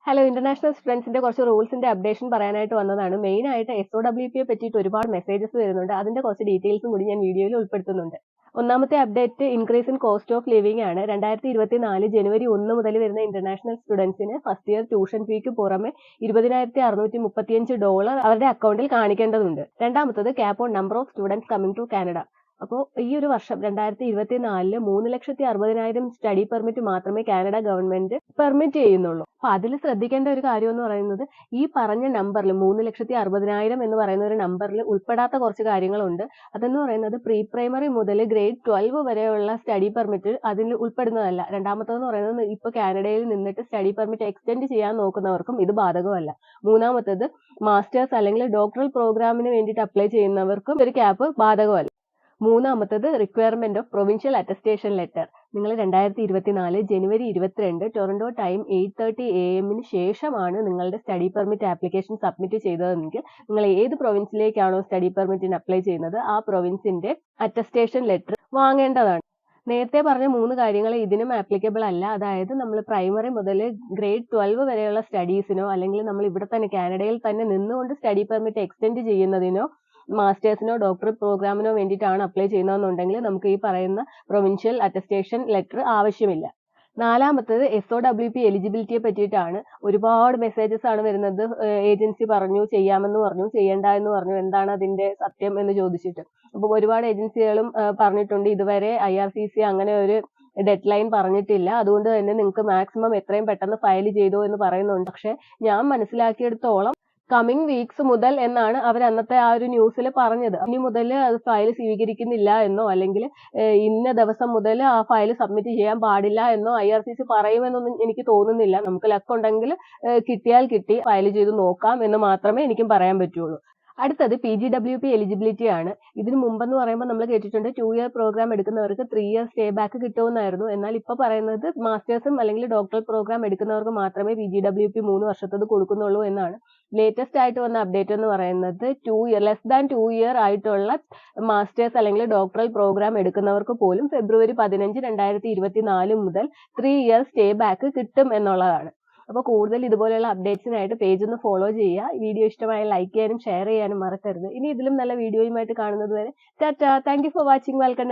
Hello international സ്റ്റുഡൻസിന്റെ കുറച്ച് റൂൾസിന്റെ updation പറയാനായിട്ട് വന്നതാണ്. മെയിൻ ആയിട്ട് SOWP പറ്റിയിട്ട് ഒരുപാട് മെസ്സേജസ് വരുന്നുണ്ട്. അതിന്റെ കുറച്ച് ഡീറ്റെയിൽസും കൂടി ഞാൻ വീഡിയോയിൽ ഉൾപ്പെടുത്തുന്നുണ്ട്. ഒന്നാമത്തെ update increase in cost of living ആണ്. 2024 ജനുവരി 1 മുതൽ വരുന്ന ഇന്റർനാഷണൽ സ്റ്റുഡൻസിന് ഫസ്റ്റ് ഇയർ ട്യൂഷൻ ഫീക്ക് പുറമെ $20,635 അവരുടെ അക്കൗണ്ടിൽ കാണിക്കേണ്ടതുണ്ട്. രണ്ടാമത്തത് cap on number of students coming to Canada. അപ്പോൾ ഈ ഒരു വർഷം 2024 3,60,60,000 സ്റ്റഡി പെർമിറ്റ് മാത്രമേ കാനഡ ഗവൺമെന്റ് പെർമിറ്റ് ചെയ്യുന്നുള്ളൂ. അപ്പൊ അതിൽ ശ്രദ്ധിക്കേണ്ട ഒരു കാര്യം എന്ന് പറയുന്നത് ഈ പറഞ്ഞ നമ്പറിൽ 3,60,60,000 എന്ന് പറയുന്ന ഒരു നമ്പറിൽ ഉൾപ്പെടാത്ത കുറച്ച് കാര്യങ്ങളുണ്ട്. അതെന്ന് പറയുന്നത് പ്രീ പ്രൈമറി മുതൽ ഗ്രേഡ് 12 വരെയുള്ള സ്റ്റഡി പെർമിറ്റ് അതിൽ ഉൾപ്പെടുന്നതല്ല. രണ്ടാമത്തേന്ന് പറയുന്നത് ഇപ്പൊ കാനഡയിൽ നിന്നിട്ട് സ്റ്റഡി പെർമിറ്റ് എക്സ്റ്റെൻഡ് ചെയ്യാൻ നോക്കുന്നവർക്കും ഇത് ബാധകമല്ല. മൂന്നാമത്തത് മാസ്റ്റേഴ്സ് അല്ലെങ്കിൽ ഡോക്ടറൽ പ്രോഗ്രാമിന് വേണ്ടിയിട്ട് അപ്ലൈ ചെയ്യുന്നവർക്കും ഒരു ക്യാപ്പ് ബാധകമല്ല. മൂന്നാമത്തത് requirement of provincial attestation letter. നിങ്ങൾ 2024 ജനുവരി 22 ടൊറന്റോ ടൈം 8:30 AM ശേഷമാണ് നിങ്ങളുടെ സ്റ്റഡി പെർമിറ്റ് ആപ്ലിക്കേഷൻ സബ്മിറ്റ് ചെയ്തതെങ്കിൽ നിങ്ങൾ ഏത് പ്രൊവിൻസിലേക്കാണോ സ്റ്റഡി പെർമിറ്റിന് അപ്ലൈ ചെയ്യുന്നത് ആ പ്രൊവിൻസിന്റെ അറ്റസ്റ്റേഷൻ ലെറ്റർ വാങ്ങേണ്ടതാണ്. നേരത്തെ പറഞ്ഞ 3 കാര്യങ്ങൾ ഇതിനും ആപ്ലിക്കബിൾ അല്ല. അതായത് നമ്മൾ പ്രൈമറി മുതൽ ഗ്രേഡ് 12 വരെയുള്ള സ്റ്റഡീസിനോ അല്ലെങ്കിൽ നമ്മൾ ഇവിടെ തന്നെ കാനഡയിൽ തന്നെ നിന്നുകൊണ്ട് സ്റ്റഡി പെർമിറ്റ് എക്സ്റ്റെൻഡ് ചെയ്യുന്നതിനോ മാസ്റ്റേഴ്സിനോ ഡോക്ടറൽ പ്രോഗ്രാമിനോ വേണ്ടിയിട്ടാണ് അപ്ലൈ ചെയ്യുന്നതെന്നുണ്ടെങ്കിൽ നമുക്ക് ഈ പറയുന്ന പ്രൊവിൻഷ്യൽ അറ്റസ്റ്റേഷൻ ലെറ്റർ ആവശ്യമില്ല. നാലാമത്തത് SOWP എലിജിബിലിറ്റിയെ പറ്റിയിട്ടാണ്. ഒരുപാട് മെസ്സേജസ് ആണ് വരുന്നത്. ഏജൻസി പറഞ്ഞു, ചെയ്യാമെന്ന് പറഞ്ഞു, ചെയ്യണ്ട എന്ന് പറഞ്ഞു, എന്താണ് അതിന്റെ സത്യം എന്ന് ചോദിച്ചിട്ട്. അപ്പൊ ഒരുപാട് ഏജൻസികളും പറഞ്ഞിട്ടുണ്ട് ഇതുവരെ IRCC അങ്ങനെ ഒരു ഡെഡ് ലൈൻ പറഞ്ഞിട്ടില്ല. അതുകൊണ്ട് തന്നെ നിങ്ങൾക്ക് മാക്സിമം എത്രയും പെട്ടെന്ന് ഫയൽ ചെയ്തോ എന്ന് പറയുന്നുണ്ട്. പക്ഷെ ഞാൻ മനസ്സിലാക്കിയെടുത്തോളം കമ്മിങ് വീക്സ് മുതൽ എന്നാണ് അവർ അന്നത്തെ ആ ഒരു ന്യൂസിൽ പറഞ്ഞത്. ഇനി മുതൽ അത് ഫയൽ സ്വീകരിക്കുന്നില്ല എന്നോ അല്ലെങ്കിൽ ഇന്ന ദിവസം മുതൽ ആ ഫയൽ സബ്മിറ്റ് ചെയ്യാൻ പാടില്ല എന്നോ IRCC പറയുമെന്നൊന്നും എനിക്ക് തോന്നുന്നില്ല. നമുക്ക് ലക്ക് ഉണ്ടെങ്കിൽ കിട്ടിയാൽ കിട്ടി, ഫയൽ ചെയ്ത് നോക്കാം എന്ന് മാത്രമേ എനിക്കും പറയാൻ പറ്റുള്ളൂ. അടുത്തത് PGWP എലിജിബിലിറ്റി ആണ്. ഇതിനു മുമ്പെന്ന് പറയുമ്പോൾ നമ്മൾ കേട്ടിട്ടുണ്ട് 2 ഇയർ പ്രോഗ്രാം എടുക്കുന്നവർക്ക് 3 ഇയർ സ്റ്റേ ബാക്ക് കിട്ടുമെന്നായിരുന്നു. എന്നാൽ ഇപ്പൊ പറയുന്നത് മാസ്റ്റേഴ്സും അല്ലെങ്കിൽ ഡോക്ടറൽ പ്രോഗ്രാം എടുക്കുന്നവർക്ക് മാത്രമേ PGWP 3 വർഷത്തത് കൊടുക്കുന്നുള്ളൂ എന്നാണ്. ലേറ്റസ്റ്റ് ആയിട്ട് വന്ന അപ്ഡേറ്റ് എന്ന് പറയുന്നത് 2 ഇയർ ആയിട്ടുള്ള മാസ്റ്റേഴ്സ് അല്ലെങ്കിൽ ഡോക്ടറൽ പ്രോഗ്രാം എടുക്കുന്നവർക്ക് പോലും ഫെബ്രുവരി 15, 2024 മുതൽ 3 ഇയർ സ്റ്റേ ബാക്ക് കിട്ടും എന്നുള്ളതാണ്. അപ്പോൾ കൂടുതൽ ഇതുപോലെയുള്ള അപ്ഡേറ്റ്സിനായിട്ട് പേജ് ഒന്ന് ഫോളോ ചെയ്യുക. വീഡിയോ ഇഷ്ടമായ ലൈക്ക് ചെയ്യാനും ഷെയർ ചെയ്യാനും മറക്കരുത്. ഇനി ഇതിലും നല്ല വീഡിയോയുമായിട്ട് കാണുന്നത് വരെ Tata. Thank you for watching. Welcome.